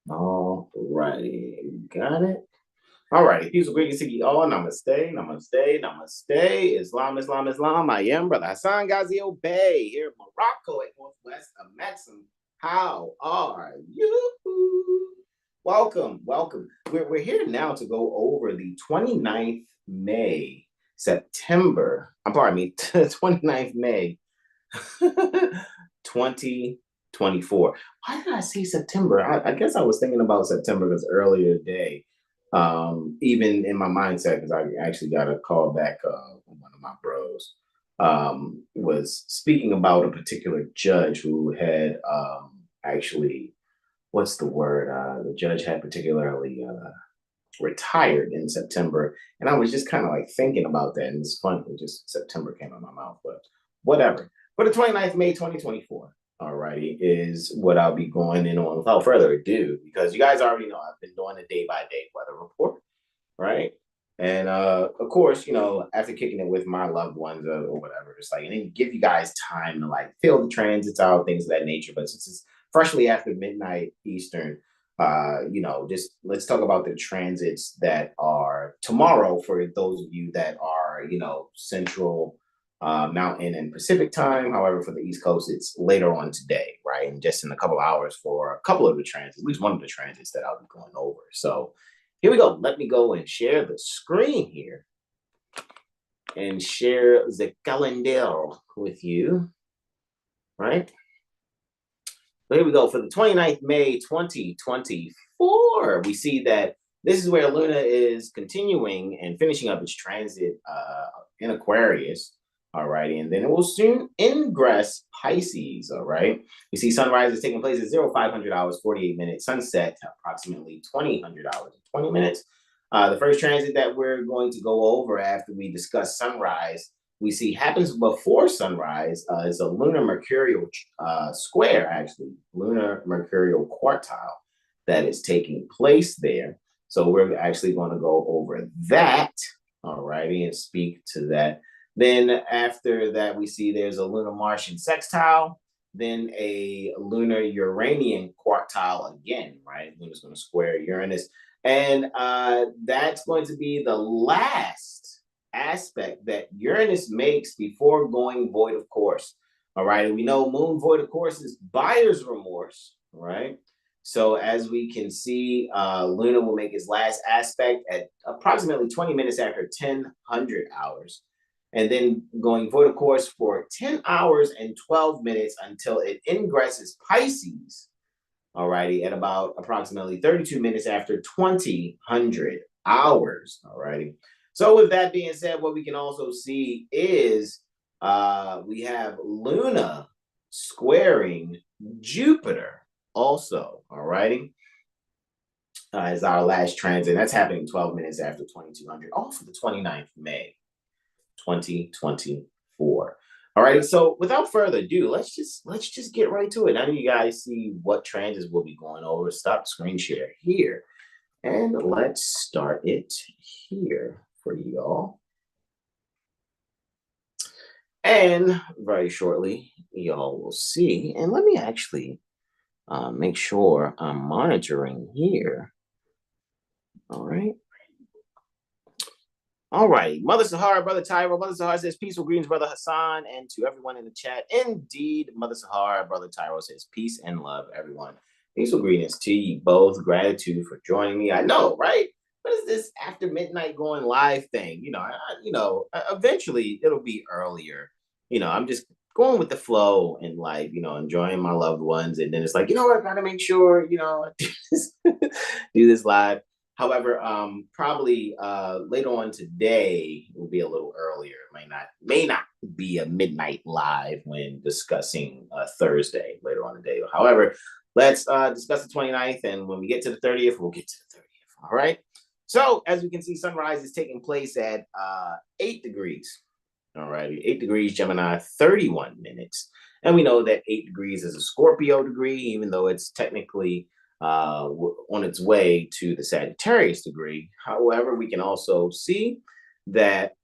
All righty. Got it. All right. Peace, greetings to you all. Namaste, namaste, namaste. Islam, Islam, Islam. I am Brother Hasan Gazio Bay here in Morocco at Northwest of Maxim. How are you? Welcome, welcome. We're here now to go over the 29th May, September. Pardon me, 29th May 2024. Why did I say September? I guess I was thinking about September because earlier today, even in my mindset, because I actually got a call back from one of my bros, was speaking about a particular judge who had actually, what's the word? The judge had particularly retired in September. And I was just kind of like thinking about that. And it's funny, just September came out of my mouth, but whatever. For the 29th of May, 2024, alrighty, is what I'll be going in on without further ado, because you guys already know I've been doing a day-by-day weather report, right? And of course, after kicking it with my loved ones or whatever, it's like, and then give you guys time to like feel the transits out, things of that nature. But since it's freshly after midnight Eastern, just let's talk about the transits that are tomorrow for those of you that are, Central, Mountain, and Pacific time. However, for the East Coast, it's later on today, right? And just in a couple hours for a couple of the transits, at least one of the transits that I'll be going over. So here we go. Let me go and share the screen here and share the calendar with you, right? So here we go. For the 29th May 2024, we see that this is where Luna is continuing and finishing up its transit in Aquarius. All righty. And then it will soon ingress Pisces. All right. You see sunrise is taking place at 0500 hours, 48 minutes. Sunset approximately 2000 hours, 20 minutes. The first transit that we're going to go over after we discuss sunrise, we see happens before sunrise is a lunar mercurial square, actually, lunar mercurial quartile that is taking place there. So we're actually going to go over that, all righty, and speak to that. Then after that, we see there's a lunar Martian sextile, then a lunar Uranian quartile again, right? Luna's going to square Uranus. And that's going to be the last aspect that Uranus makes before going void of course. All right. And we know moon void of course is buyer's remorse. All right. So as we can see, Luna will make its last aspect at approximately 20 minutes after 1000 hours. And then going void of course for 10 hours and 12 minutes until it ingresses Pisces. All righty. At about approximately 32 minutes after 2000 hours. All righty. So with that being said, what we can also see is we have Luna squaring Jupiter also, all righty, as our last transit. That's happening 12 minutes after 2200, all for the 29th of May, 2024. All righty, so without further ado, let's just get right to it. Now you guys see what transits we'll be going over. Stop screen share here, and let's start it here for y'all. And very shortly, y'all will see. And let me actually make sure I'm monitoring here. All right. All right. Mother Sahara, Brother Tyro. Mother Sahara says, peaceful greetings, Brother Hasan, and to everyone in the chat. Indeed, Mother Sahara, Brother Tyro says, peace and love, everyone. Peaceful greetings to you both. Gratitude for joining me. I know, right? What is this after midnight going live thing? Eventually it'll be earlier. I'm just going with the flow in life, enjoying my loved ones. And then it's like, I gotta make sure, do this live. However, probably later on today will be a little earlier. May not be a midnight live when discussing Thursday later on today. However, let's discuss the 29th. And when we get to the 30th, we'll get to the 30th. All right. So as we can see, sunrise is taking place at 8 degrees. All righty, 8 degrees Gemini, 31 minutes. And we know that 8 degrees is a Scorpio degree, even though it's technically on its way to the Sagittarius degree. However, we can also see that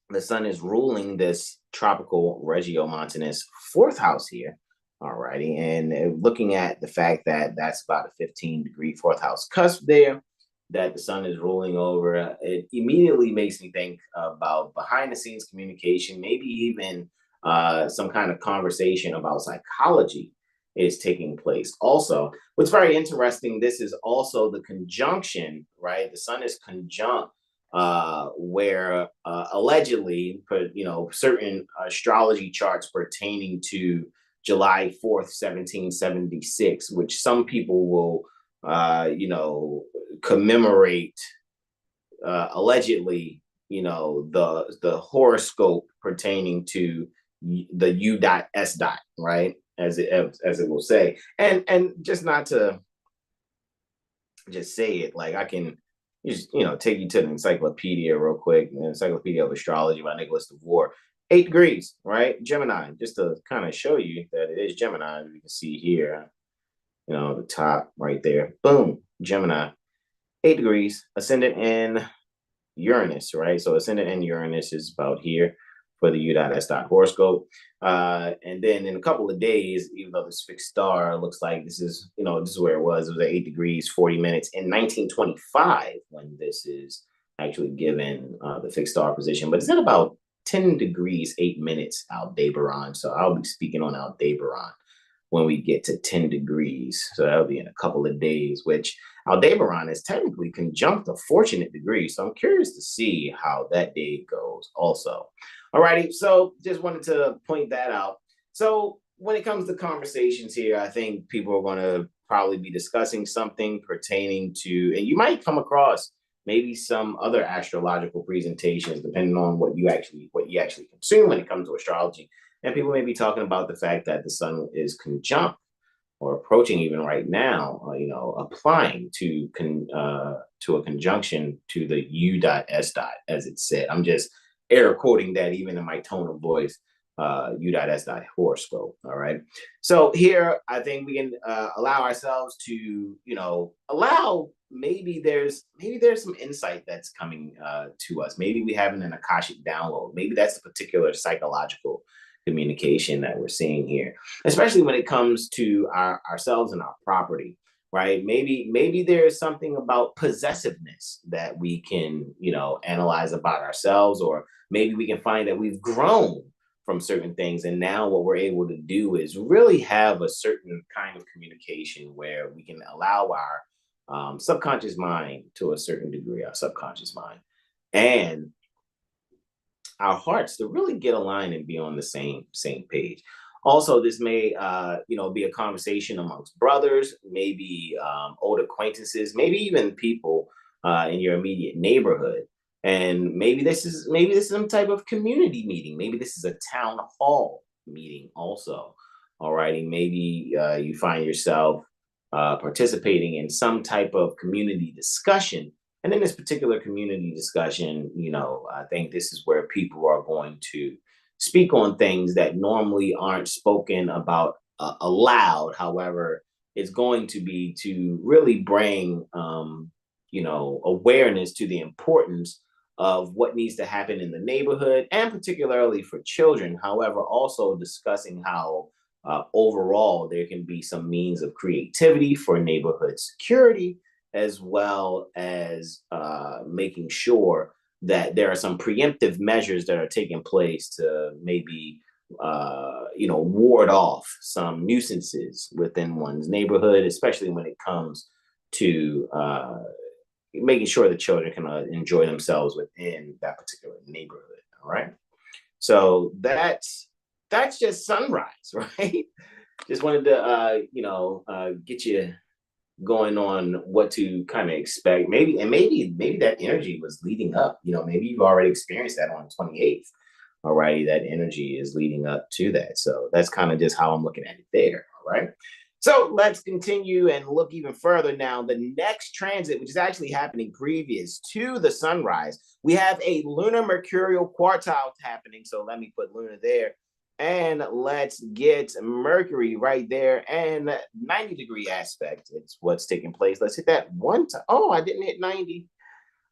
the sun is ruling this tropical regiomontanous fourth house here. All righty. And looking at the fact that that's about a 15-degree fourth house cusp there, that the sun is ruling over, it immediately makes me think about behind the scenes communication, maybe even some kind of conversation about psychology is taking place. Also, what's very interesting, this is also the conjunction, right? The sun is conjunct where allegedly, certain astrology charts pertaining to July 4th, 1776, which some people will, commemorate allegedly, the horoscope pertaining to the U.S. right, as it will say, and just not to just say it, like I can just take you to the encyclopedia real quick, the Encyclopedia of Astrology by Nicholas DeVore. 8 degrees, right? Gemini, just to kind of show you that it is Gemini. You can see here, the top right there. Boom, Gemini. 8 degrees, ascendant in Uranus, right? So ascendant in Uranus is about here for the U.S. horoscope. And then in a couple of days, even though this fixed star looks like this is where it was. It was at 8 degrees, 40 minutes in 1925 when this is actually given the fixed star position. But it's at about 10 degrees, 8 minutes Aldebaran. So I'll be speaking on Aldebaran when we get to 10 degrees. So that'll be in a couple of days, which Aldebaran is technically conjunct a fortunate degree. So I'm curious to see how that day goes also. Alrighty, so just wanted to point that out. So when it comes to conversations here, I think people are going to probably be discussing something pertaining to, and you might come across maybe some other astrological presentations, depending on what you actually consume when it comes to astrology. And people may be talking about the fact that the sun is conjunct or approaching even right now, applying to a conjunction to the U.S. as it said. I'm just air quoting that even in my tone of voice, U.S. horoscope. All right. So here, I think we can allow ourselves to, allow maybe there's some insight that's coming to us. Maybe we have an Akashic download. Maybe that's a particular psychological communication that we're seeing here, especially when it comes to ourselves and our property, right? Maybe there's something about possessiveness that we can, analyze about ourselves, or maybe we can find that we've grown from certain things. And now what we're able to do is really have a certain kind of communication where we can allow our subconscious mind to a certain degree, our subconscious mind, and our hearts to really get aligned and be on the same page. Also, this may be a conversation amongst brothers, maybe old acquaintances, maybe even people in your immediate neighborhood. And maybe this is some type of community meeting. Maybe this is a town hall meeting also. All righty. Maybe you find yourself participating in some type of community discussion. And in this particular community discussion, I think this is where people are going to speak on things that normally aren't spoken about aloud. However, it's going to be to really bring, awareness to the importance of what needs to happen in the neighborhood, and particularly for children. However, also discussing how overall there can be some means of creativity for neighborhood security, as well as making sure that there are some preemptive measures that are taking place to maybe ward off some nuisances within one's neighborhood, especially when it comes to making sure the children can enjoy themselves within that particular neighborhood. All right. So that's just sunrise, right? Just wanted to get you going on what to kind of expect. Maybe that energy was leading up. Maybe you've already experienced that on the 28th. Alrighty, that energy is leading up to that. So that's kind of just how I'm looking at it there. All right. So let's continue and look even further now. The next transit, which is actually happening previous to the sunrise, we have a lunar mercurial quartile happening. So let me put lunar there. And let's get Mercury right there, and 90-degree aspect. It's what's taking place. Let's hit that one time. Oh, I didn't hit 90.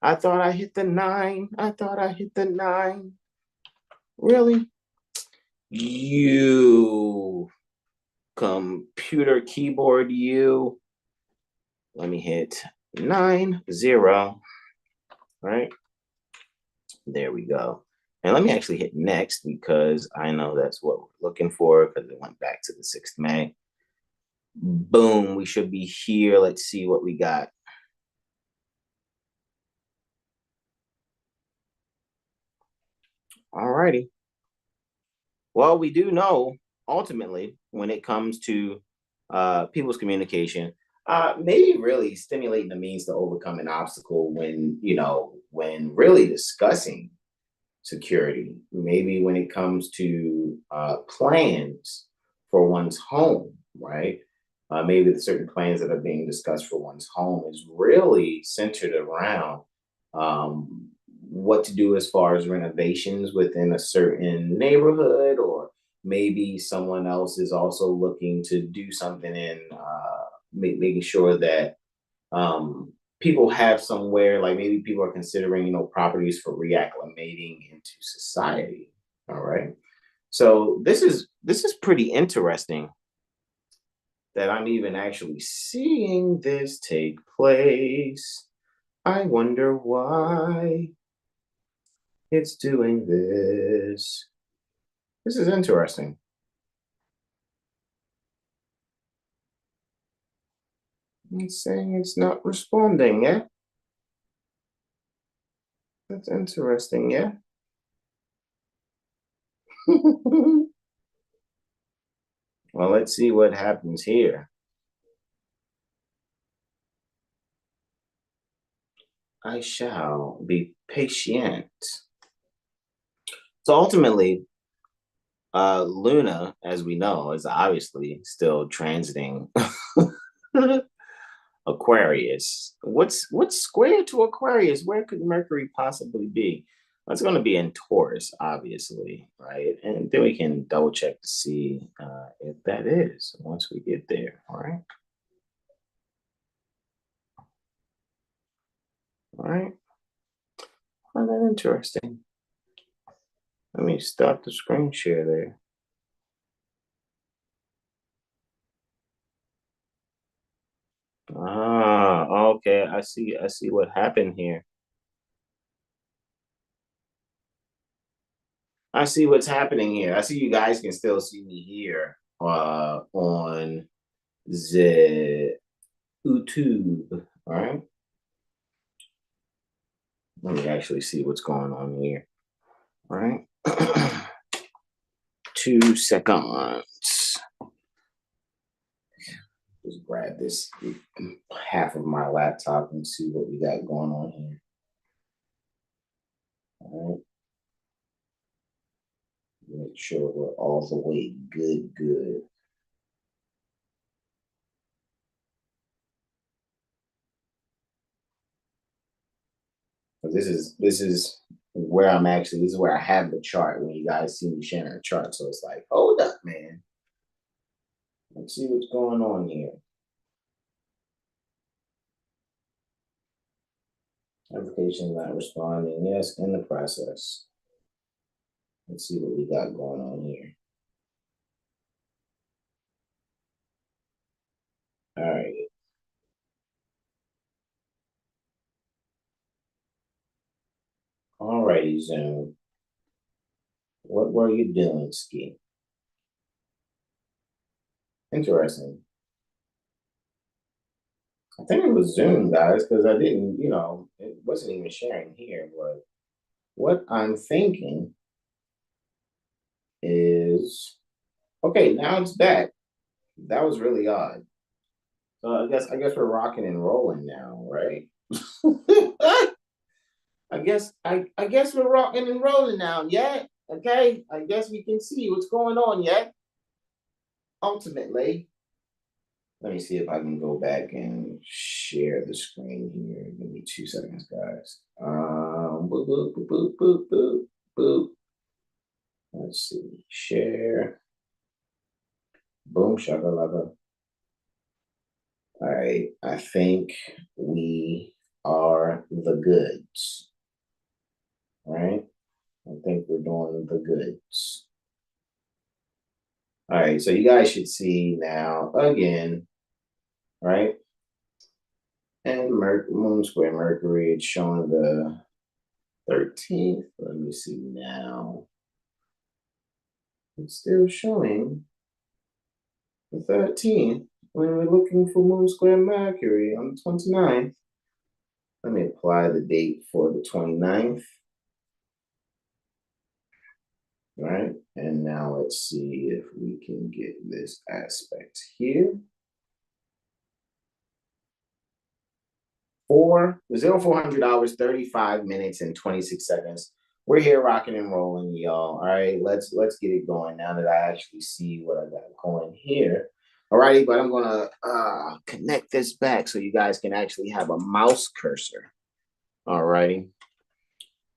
I thought I hit the 9. Really? You computer keyboard U. Let me hit 90. Right? There we go. And let me actually hit next because I know that's what we're looking for because it went back to the 6th May. Boom, we should be here. Let's see what we got. All righty. Well, we do know ultimately when it comes to people's communication, maybe really stimulating the means to overcome an obstacle when really discussing security, maybe when it comes to plans for one's home, right? Maybe the certain plans that are being discussed for one's home is really centered around what to do as far as renovations within a certain neighborhood, or maybe someone else is also looking to do something in making sure that people have somewhere, like maybe people are considering, properties for reacclimating into society. All right. So this is pretty interesting that I'm even actually seeing this take place. I wonder why it's doing this. This is interesting. It's saying it's not responding, yeah? That's interesting, yeah? Well, let's see what happens here. I shall be patient. So ultimately, Luna, as we know, is obviously still transiting Aquarius. What's square to Aquarius? Where could Mercury possibly be? That's going to be in Taurus, obviously, right? And then we can double check to see if that is once we get there. All right. All right. Find that interesting. Let me stop the screen share there. Ah, okay. I see what happened here. I see what's happening here. I see you guys can still see me here on the YouTube. All right. Let me actually see what's going on here. All right. 2 seconds. Just grab this half of my laptop and see what we got going on here. All right. Make sure we're all the way good. This is where I'm actually. This is where I have the chart when you guys see me sharing a chart. So it's like, hold up, man. Let's see what's going on here. Application not responding. Yes, in the process. Let's see what we got going on here. All right. All righty, Zoom. What were you doing, Ski? Interesting. I think it was Zoom, guys, because I didn't, it wasn't even sharing here. But what I'm thinking is, okay, now it's back. That was really odd. So I guess we're rocking and rolling now, right? I guess we're rocking and rolling now. Yeah. Okay. I guess we can see what's going on. Yeah. Ultimately, let me see if I can go back and share the screen here. Give me 2 seconds, guys. Boop, boop, boop, boop, boop, boop, boop. Let's see. Share. Boom, shakalaka. All right. I think we are the goods. All right. I think we're doing the goods. All right, so you guys should see now again, right? And Moon square Mercury, it's showing the 13th. Let me see now. It's still showing the 13th when we're looking for Moon square Mercury on the 29th. Let me apply the date for the 29th. Right? And now let's see if we can get this aspect here. 400 hours, 35 minutes, and 26 seconds. We're here rocking and rolling, y'all. All right, let's get it going now that I actually see what I got going here. All righty, but I'm gonna connect this back so you guys can actually have a mouse cursor. All righty.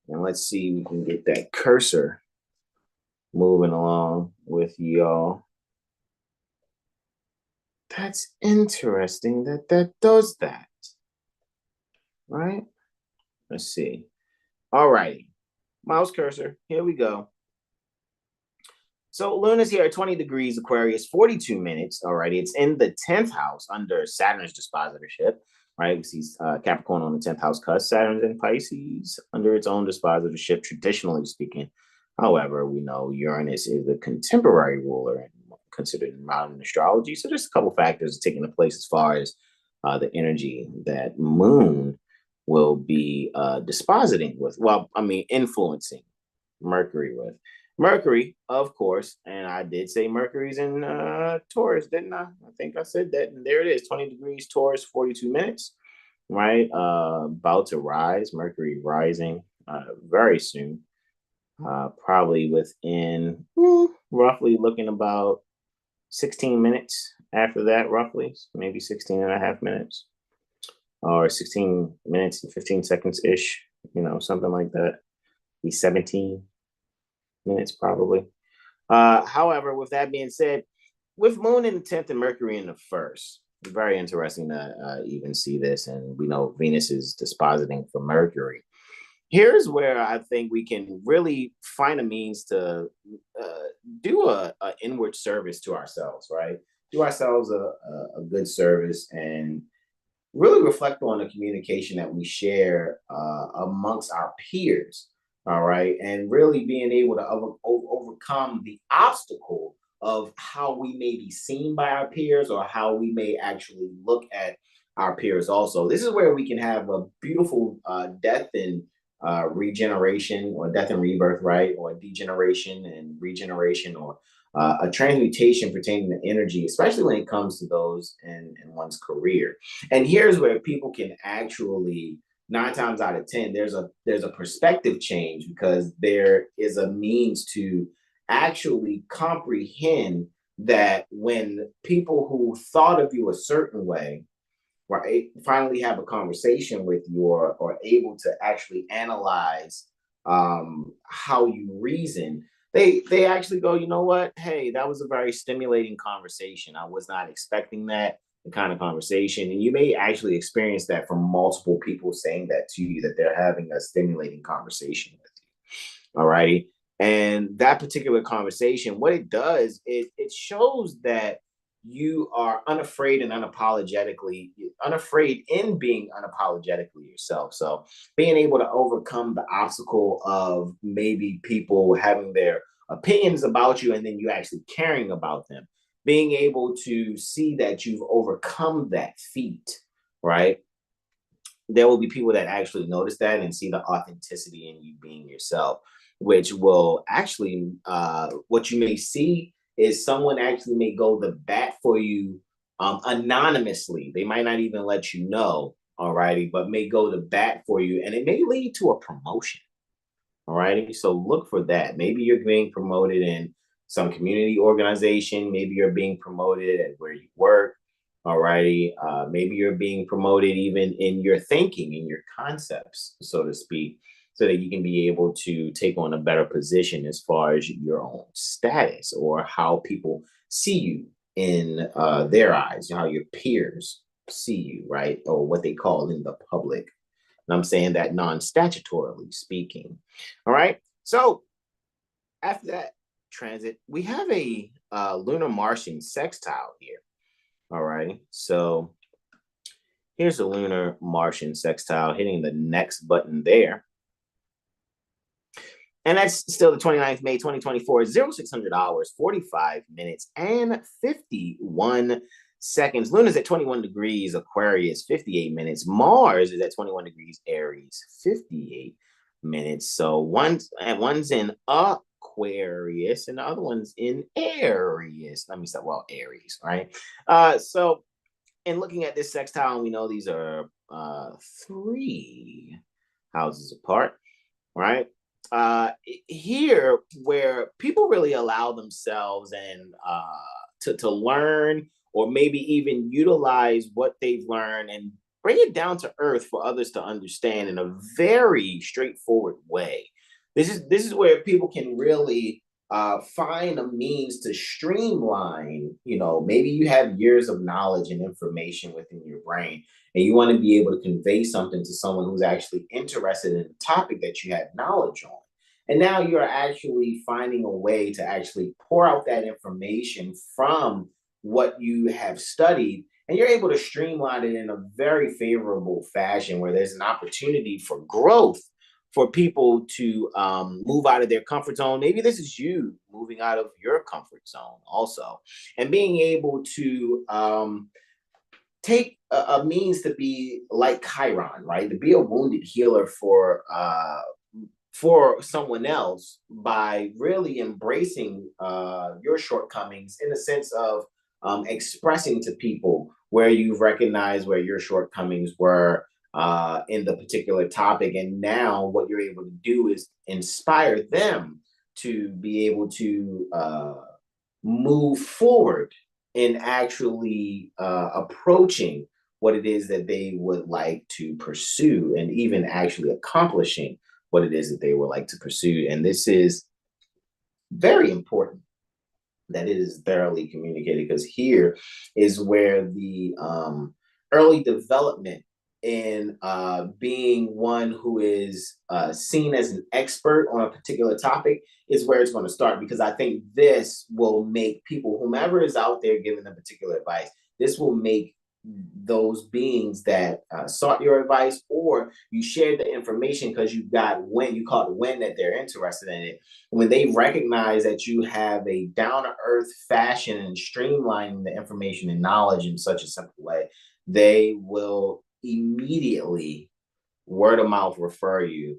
And let's see if we can get that cursor moving along with y'all. That's interesting that does that. Right? Let's see. All righty. Mouse cursor. Here we go. So Luna's here at 20 degrees Aquarius, 42 minutes. All righty. It's in the 10th house under Saturn's dispositorship. Right? We see Capricorn on the 10th house cusp, Saturn's in Pisces under its own dispositorship, traditionally speaking. However, we know Uranus is the contemporary ruler and considered in modern astrology. So there's a couple factors taking place as far as the energy that Moon will be dispositing with. Well, I mean, influencing Mercury with. Mercury, of course, and I did say Mercury's in Taurus, didn't I? I think I said that. And there it is, 20 degrees Taurus, 42 minutes, right? About to rise, Mercury rising very soon. Probably within roughly looking about 16 minutes after that, roughly, maybe 16 and a half minutes or 16 minutes and 15 seconds ish, something like that. Be 17 minutes probably. However, with that being said, with Moon in the 10th and Mercury in the first, very interesting to even see this. And we know Venus is dispositing for Mercury. Here's where I think we can really find a means to do a inward service to ourselves, right? Do ourselves a good service and really reflect on the communication that we share amongst our peers, all right? And really being able to overcome the obstacle of how we may be seen by our peers or how we may actually look at our peers also. This is where we can have a beautiful death and regeneration, or death and rebirth, right? Or degeneration and regeneration, or a transmutation pertaining to energy, especially when it comes to those in one's career. And here's where people can actually, 9 times out of 10, there's a perspective change, because there is a means to actually comprehend that when people who thought of you a certain way, right, finally have a conversation with you, or able to actually analyze how you reason, they actually go, you know what? Hey, that was a very stimulating conversation. I was not expecting that kind of conversation. And you may actually experience that from multiple people saying that to you, that they're having a stimulating conversation with you. All righty. And that particular conversation, what it does, it shows that you are unafraid and unafraid in being unapologetically yourself. So being able to overcome the obstacle of maybe people having their opinions about you and then you actually caring about them, being able to see that you've overcome that feat, right? There will be people that actually notice that and see the authenticity in you being yourself, which will actually, what you may see is someone actually may go the bat for you anonymously. They might not even let you know, alrighty, but may go to bat for you, and it may lead to a promotion. Alrighty, so look for that. Maybe you're being promoted in some community organization. Maybe you're being promoted at where you work. Alrighty, maybe you're being promoted even in your thinking, in your concepts, so to speak, so that you can be able to take on a better position as far as your own status or how people see you in their eyes, how your peers see you, right? Or what they call in the public. And I'm saying that non-statutorily speaking. All right. So after that transit, we have a lunar Martian sextile here. All right. So here's a lunar Martian sextile hitting the next button there. And that's still the 29th May 2024, 0600 hours, 45 minutes, and 51 seconds. Luna's at 21 degrees Aquarius, 58 minutes. Mars is at 21 degrees Aries, 58 minutes. So one's in Aquarius and the other one's in Aries. Let me stop. Well, Aries, right? So in looking at this sextile, we know these are 3 houses apart, right? Here where people really allow themselves and to learn or maybe even utilize what they've learned and bring it down to earth for others to understand in a very straightforward way. This is where people can really find a means to streamline. Maybe you have years of knowledge and information within your brain, and you want to be able to convey something to someone who's actually interested in the topic that you have knowledge on. And now you're actually finding a way to actually pour out that information from what you have studied, and you're able to streamline it in a very favorable fashion where there's an opportunity for growth for people to move out of their comfort zone. Maybe this is you moving out of your comfort zone also, and being able to take a means to be like Chiron, right? To be a wounded healer for someone else by really embracing your shortcomings in the sense of expressing to people where you've recognized where your shortcomings were in the particular topic. And now what you're able to do is inspire them to be able to move forward in actually approaching what it is that they would like to pursue and even actually accomplishing what it is that they would like to pursue. And this is very important that it is thoroughly communicated, because here is where the early development in being one who is seen as an expert on a particular topic is where it's going to start, because I think this will make people, whomever is out there giving them particular advice, this will make those beings that sought your advice, or you shared the information because you caught wind that they're interested in it. When they recognize that you have a down to earth fashion and streamlining the information and knowledge in such a simple way, they will immediately word of mouth refer you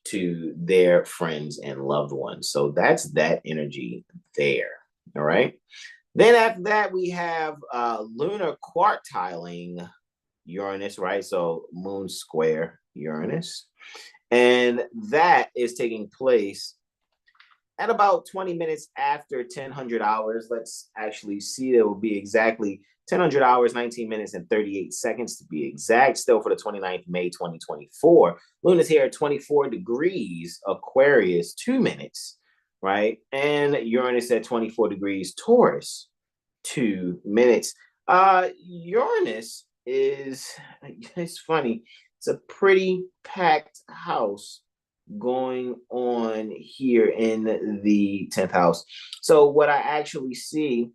to their friends and loved ones. So that's that energy there. All right. Then after that, we have lunar quartiling Uranus, right? So moon square Uranus. And that is taking place at about 20 minutes after 1000 hours. Let's actually see, it will be exactly 1000 hours, 19 minutes, and 38 seconds to be exact. Still for the 29th May 2024. Luna's here at 24 degrees Aquarius, 2 minutes, right? And Uranus at 24 degrees Taurus, 2 minutes. Uranus it's funny. It's a pretty packed house going on here in the 10th house. So what I actually see,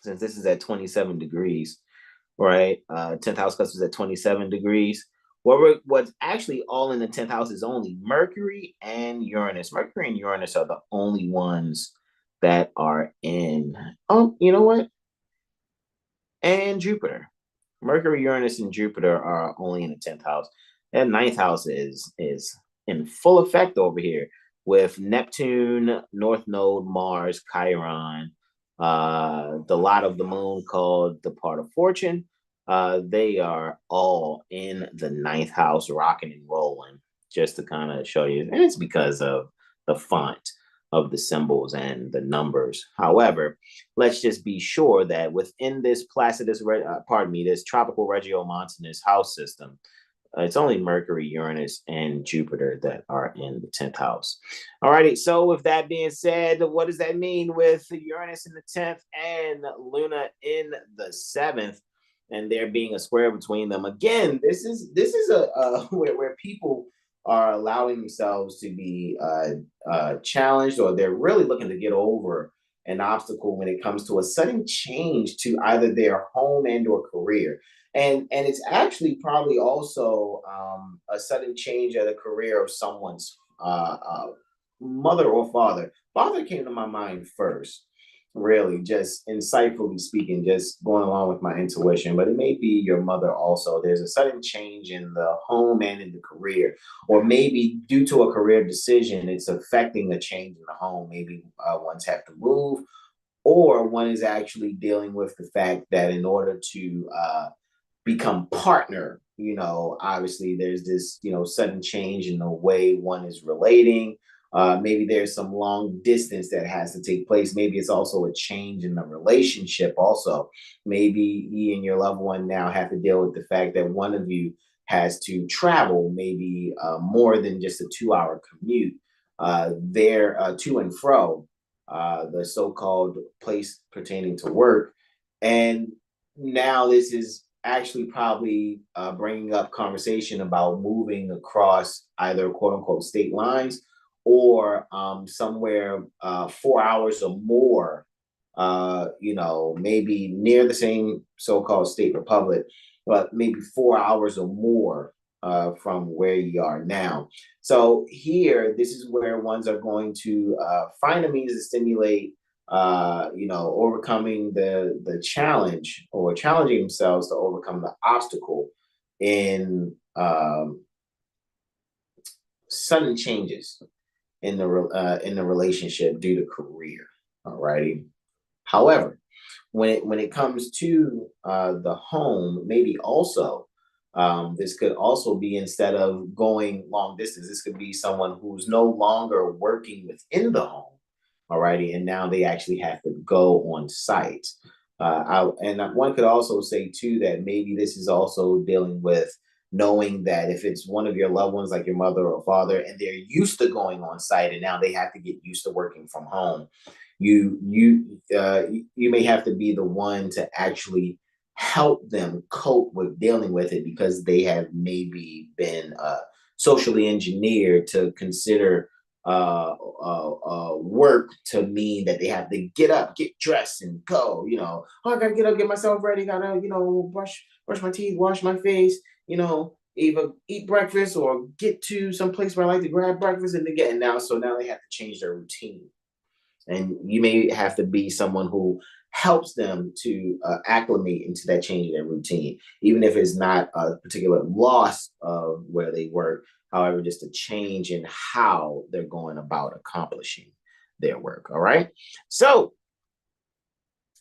since this is at 27 degrees, right? 10th house cluster is at 27 degrees. What's actually all in the 10th house is only Mercury and Uranus. Mercury and Uranus are the only ones that are in, you know what? And Jupiter. Mercury, Uranus, and Jupiter are only in the 10th house. And 9th house is in full effect over here with Neptune, North Node, Mars, Chiron, the lot of the moon called the part of fortune. They are all in the 9th house, rocking and rolling, just to kind of show you. And it's because of the font of the symbols and the numbers. However, let's just be sure that within this this tropical regiomontanous house system, it's only Mercury, Uranus, and Jupiter that are in the 10th house. All righty. So with that being said, what does that mean with Uranus in the 10th and Luna in the 7th, and there being a square between them? Again, this is where people are allowing themselves to be challenged, or they're really looking to get over an obstacle when it comes to a sudden change to either their home and or career. And it's actually probably also a sudden change of the career of someone's mother or father. Father came to my mind first, really, just insightfully speaking, just going along with my intuition, but it may be your mother also. There's a sudden change in the home and in the career, or maybe due to a career decision, it's affecting a change in the home. Maybe one's have to move, or one is actually dealing with the fact that in order to become partner, obviously there's this, sudden change in the way one is relating. Maybe there's some long distance that has to take place. Maybe it's also a change in the relationship also. Maybe you and your loved one now have to deal with the fact that one of you has to travel maybe more than just a 2-hour commute there to and fro the so-called place pertaining to work. And now this is actually probably bringing up conversation about moving across either quote unquote state lines or somewhere 4 hours or more, maybe near the same so-called state republic, but maybe 4 hours or more from where you are now. So here, this is where ones are going to find a means to stimulate overcoming the challenge or challenging themselves to overcome the obstacle in sudden changes in the relationship due to career. Alrighty. However, when it comes to the home, maybe also this could also be, instead of going long distance, this could be someone who's no longer working within the home. Alrighty, and now they actually have to go on site. And one could also say too that maybe this is also dealing with knowing that if it's one of your loved ones, like your mother or father, and they're used to going on site, and now they have to get used to working from home, you may have to be the one to actually help them cope with dealing with it, because they have maybe been socially engineered to consider work to mean that they have to get up, get dressed, and go. I gotta get up, get myself ready, gotta brush my teeth, wash my face, either eat breakfast or get to some place where I like to grab breakfast and again now. So now they have to change their routine. And you may have to be someone who helps them to acclimate into that change in their routine, even if it's not a particular loss of where they work, however, just a change in how they're going about accomplishing their work. All right. So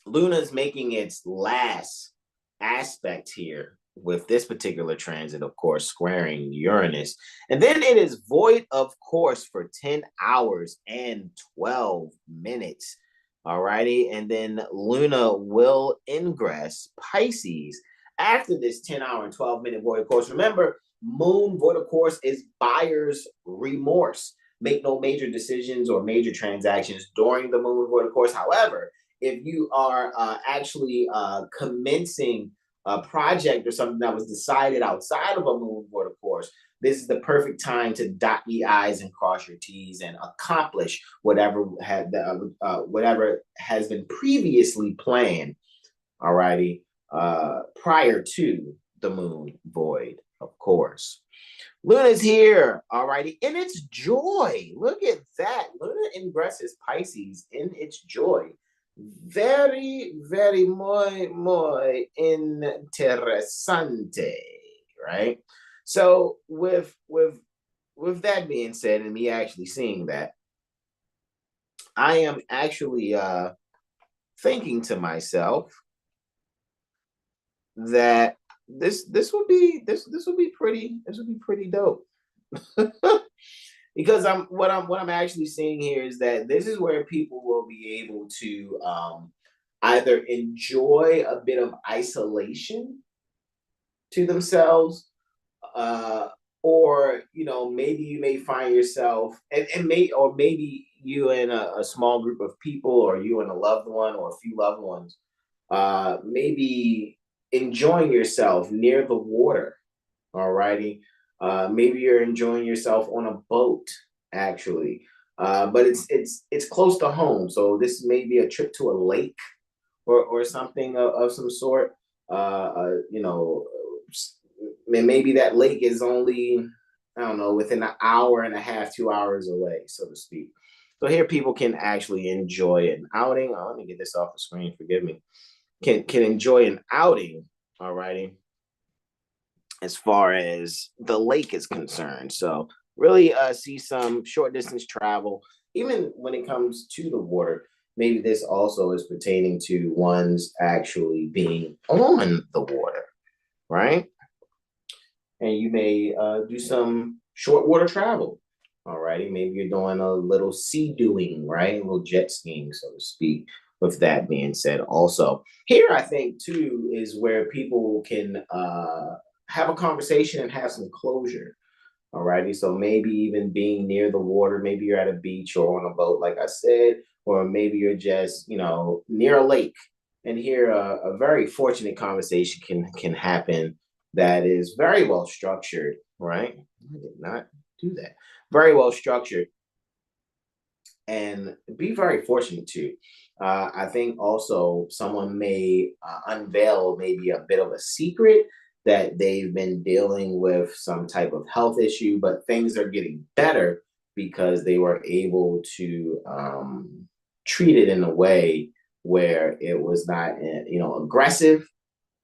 Luna is making its last aspect here with this particular transit, of course, squaring Uranus. And then it is void of course for 10 hours and 12 minutes. All righty. And then Luna will ingress Pisces after this 10-hour and 12-minute void of course. Remember, Moon void of course is buyer's remorse. Make no major decisions or major transactions during the Moon void of course. However, if you are actually commencing a project or something that was decided outside of a Moon void of course, this is the perfect time to dot the I's and cross your T's and accomplish whatever has been previously planned. Alrighty, prior to the Moon void, of course. Luna's here, alrighty, in its joy. Look at that. Luna ingresses Pisces in its joy. Very, very muy interesante, right? So with that being said, and me actually seeing that, I am actually thinking to myself that this would be pretty dope. Because what I'm actually seeing here is that this is where people will be able to either enjoy a bit of isolation to themselves, or maybe you may find yourself maybe you and a small group of people, or you and a loved one or a few loved ones, maybe enjoying yourself near the water. Alrighty. Maybe you're enjoying yourself on a boat, actually. but it's close to home, so this may be a trip to a lake or something of some sort. You know, maybe that lake is only, I don't know, within an hour and a half, 2 hours away, so to speak. So here people can actually enjoy an outing. Oh, let me get this off the screen. Forgive me. Can enjoy an outing. All righty. As far as the lake is concerned, so really see some short distance travel, even when it comes to the water. Maybe this also is pertaining to one's actually being on the water, right? And you may do some short water travel. All righty. Maybe you're doing a little sea doing, right? A little jet skiing, so to speak. With that being said, also here, I think too is where people can have a conversation and have some closure. All righty. So maybe even being near the water, maybe you're at a beach or on a boat, like I said, or maybe you're just, near a lake. And here, a very fortunate conversation can happen that is very well structured, right? I did not do that. Very well structured and be very fortunate too. I think also someone may unveil maybe a bit of a secret that they've been dealing with some type of health issue, but things are getting better because they were able to treat it in a way where it was not, aggressive,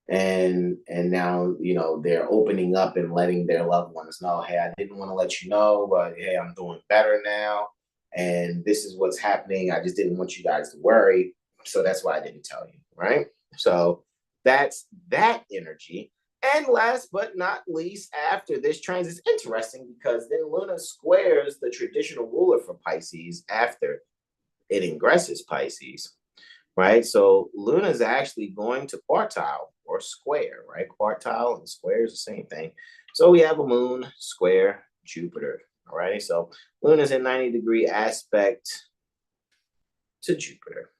and now they're opening up and letting their loved ones know, hey, I didn't want to let you know, but hey, I'm doing better now, and this is what's happening. I just didn't want you guys to worry, so that's why I didn't tell you, right? So that's that energy. And last but not least, after this transit is interesting because then Luna squares the traditional ruler for Pisces after it ingresses Pisces, right? So Luna is actually going to quartile or square, right? Quartile and square is the same thing. So we have a moon square Jupiter, all right? So Luna is in 90-degree aspect to Jupiter,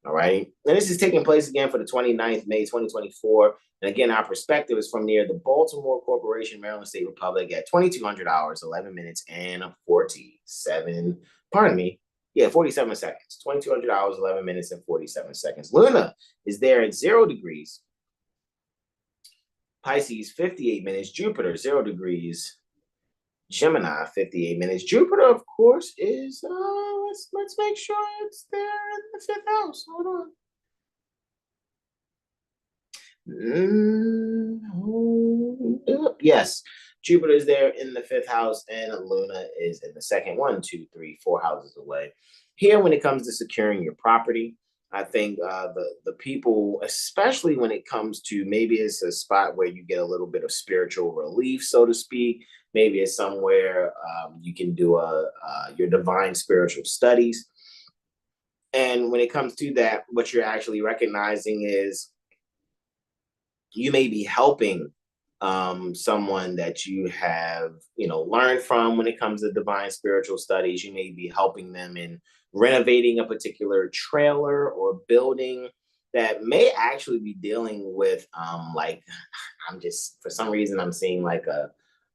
all right? And this is taking place again for the 29th, May 2024. And again, our perspective is from near the Baltimore Corporation, Maryland State Republic at 2200 hours, 11 minutes, and 47, pardon me, 47 seconds. 2200 hours, 11 minutes, and 47 seconds. Luna is there at 0 degrees. Pisces, 58 minutes. Jupiter, 0 degrees. Gemini, 58 minutes. Jupiter, of course, is, let's make sure it's there in the 5th house. Hold on. Yes, Jupiter is there in the 5th house, and Luna is in the second. 1, 2, 3, 4 houses away. Here, when it comes to securing your property, I think the people, especially when it comes to maybe it's a spot where you get a little bit of spiritual relief, so to speak. Maybe it's somewhere you can do your divine spiritual studies. And when it comes to that, what you're actually recognizing is you may be helping someone that you have, learned from when it comes to divine spiritual studies. You may be helping them in renovating a particular trailer or building that may actually be dealing with, for some reason, I'm seeing like a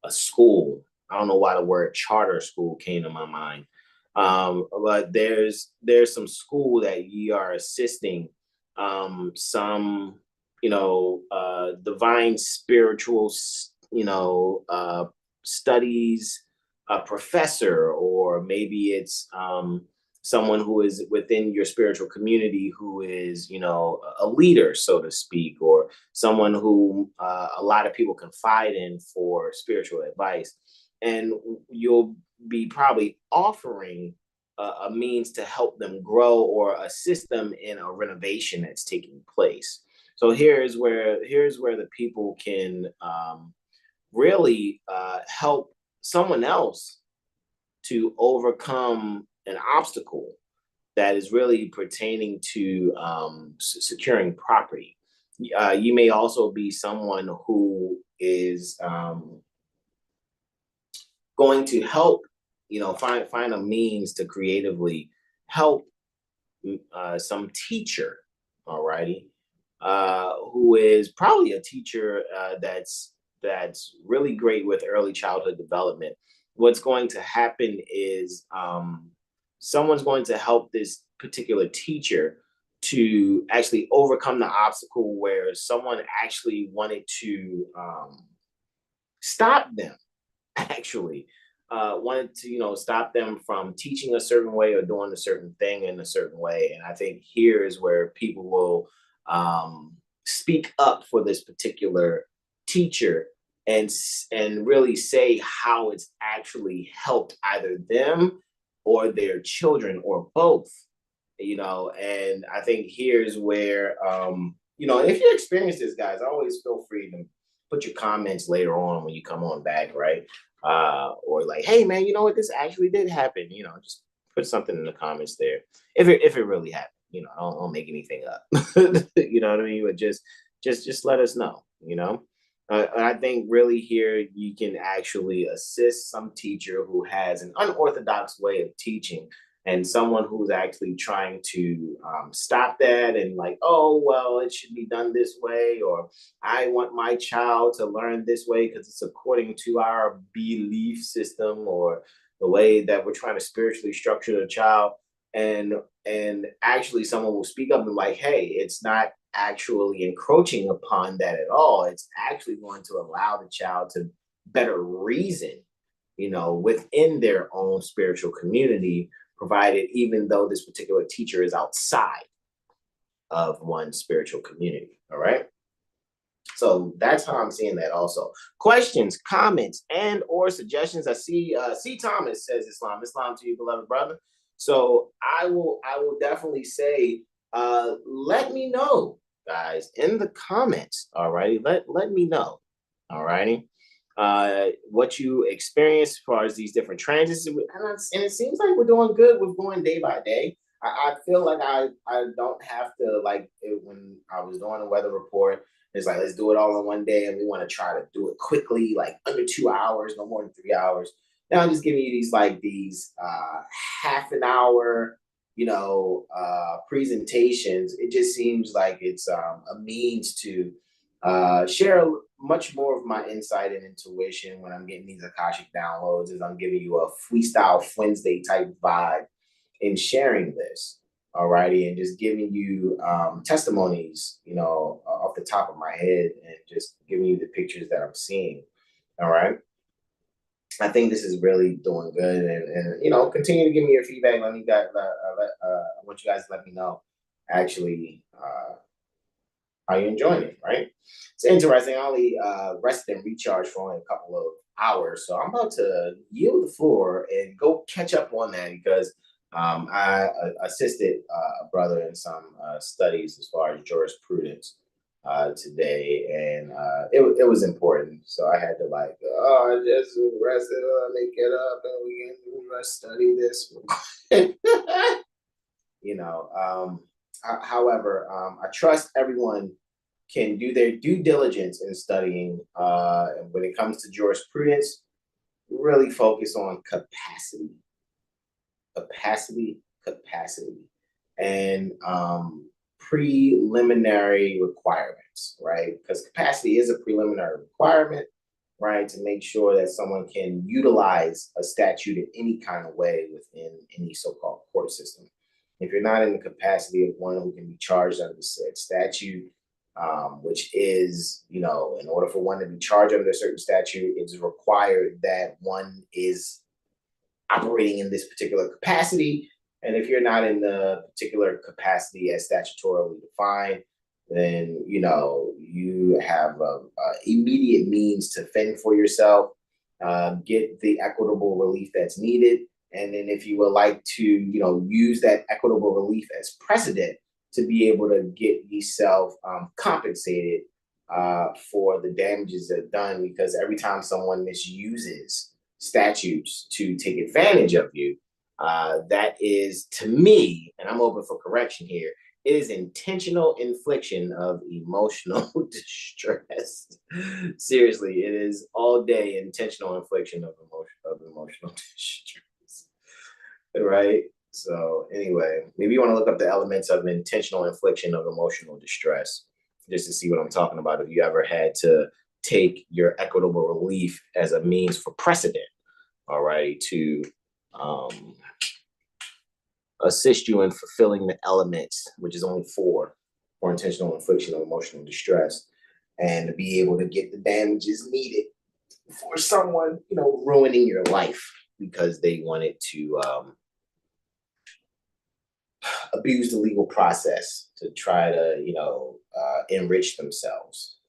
school. I don't know why the word charter school came to my mind. But there's some school that you are assisting some divine spiritual, studies professor, or maybe it's someone who is within your spiritual community who is, a leader, so to speak, or someone who a lot of people confide in for spiritual advice. And you'll be probably offering a means to help them grow or assist them in a renovation that's taking place. So here's where the people can really help someone else to overcome an obstacle that is really pertaining to securing property. You may also be someone who is going to help, find a means to creatively help some teacher, all righty, who is probably a teacher that's really great with early childhood development. What's going to happen is someone's going to help this particular teacher to actually overcome the obstacle where someone actually wanted to stop them, actually wanted to, stop them from teaching a certain way or doing a certain thing in a certain way. And I think here is where people will speak up for this particular teacher and really say how it's actually helped either them or their children or both. And I think here's where if you experience this, guys, always feel free to put your comments later on when you come on back, right? Or like, hey man, you know what, this actually did happen. Just put something in the comments there if it really happened. Don't make anything up. You know what I mean? But just let us know. I think really here you can actually assist some teacher who has an unorthodox way of teaching and someone who's actually trying to stop that and like, oh, well, it should be done this way, or I want my child to learn this way because it's according to our belief system or the way that we're trying to spiritually structure the child. And actually someone will speak up and like, hey, it's not actually encroaching upon that at all. It's actually going to allow the child to better reason, within their own spiritual community, provided even though this particular teacher is outside of one spiritual community. All right. So that's how I'm seeing that also. Questions, comments, and or suggestions. I see C. Thomas says Islam to you, beloved brother. So I will definitely say, let me know, guys, in the comments. All righty. Let me know. All righty. What you experience as far as these different transits, and it seems like we're doing good with going day by day. I feel like I don't have to when I was doing a weather report, it's like let's do it all in one day, and we want to try to do it quickly, like under 2 hours, no more than 3 hours. Now I'm just giving you these half an hour, presentations. It just seems like it's a means to share much more of my insight and intuition when I'm getting these Akashic downloads, as I'm giving you a freestyle Wednesday type vibe in sharing this. Alrighty, and just giving you testimonies, off the top of my head, and just giving you the pictures that I'm seeing. All right. I think this is really doing good, and continue to give me your feedback. I want you guys to let me know actually how you enjoying it, right? It's interesting. I only rested and recharged for only a couple of hours, so I'm about to yield the floor and go catch up on that because I assisted a brother in some studies as far as jurisprudence today, and it was important. So I had to I just rested, let me get up and we can study this. However, I trust everyone can do their due diligence in studying. When it comes to jurisprudence, really focus on capacity, and preliminary requirements, right? Because capacity is a preliminary requirement, right? To make sure that someone can utilize a statute in any kind of way within any so-called court system. If you're not in the capacity of one who can be charged under said statute, which is, in order for one to be charged under a certain statute, it's required that one is operating in this particular capacity. And if you're not in the particular capacity as statutorily defined, then, you have immediate means to fend for yourself, get the equitable relief that's needed. And then if you would like to, use that equitable relief as precedent to be able to get yourself compensated for the damages that are done, because every time someone misuses statutes to take advantage of you, that is, to me, and I'm open for correction here, it is intentional infliction of emotional distress. Seriously, it is all day intentional infliction of emotional distress. Right? So anyway, maybe you want to look up the elements of intentional infliction of emotional distress just to see what I'm talking about. If you ever had to take your equitable relief as a means for precedent, all right, to assist you in fulfilling the elements, which is only four, for intentional infliction of emotional distress, and to be able to get the damages needed for someone, ruining your life because they wanted to abuse the legal process to try to, enrich themselves,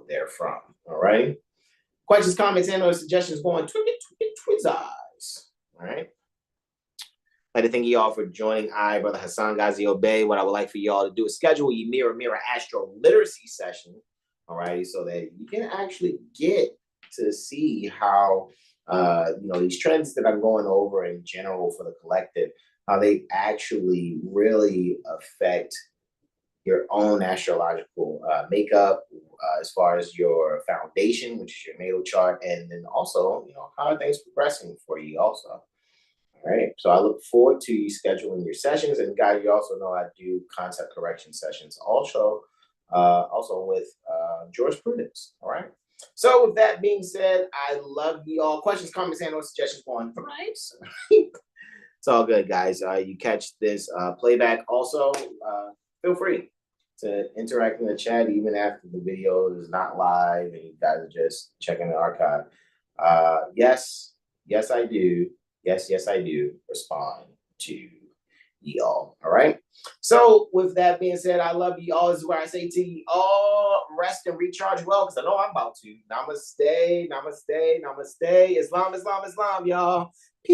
therefrom. All right. Questions, comments, and or suggestions going Twizzeyes. All right. I'd like to thank you all for joining Brother Hasan Ghazi Obey. What I would like for you all to do is schedule your mirror AstroLiteracy session, all right, so that you can actually get to see how, these trends that I'm going over in general for the collective, how they actually really affect your own astrological makeup as far as your foundation, which is your natal chart, and then also, how are things progressing for you also. All right, so I look forward to you scheduling your sessions, and guys, you also know I do concept correction sessions also with jurisprudence. All right. So with that being said, I love you all. Questions, comments, and or suggestions going thrice. It's all good, guys. You catch this playback also. Feel free to interact in the chat even after the video is not live and you guys are just checking the archive. Yes, I do. Yes, I do respond to y'all. All right. So with that being said, I love you all. This is where I say to you all, rest and recharge well, because I know I'm about to. Namaste, namaste, namaste. Islam, Islam, Islam, y'all. Peace.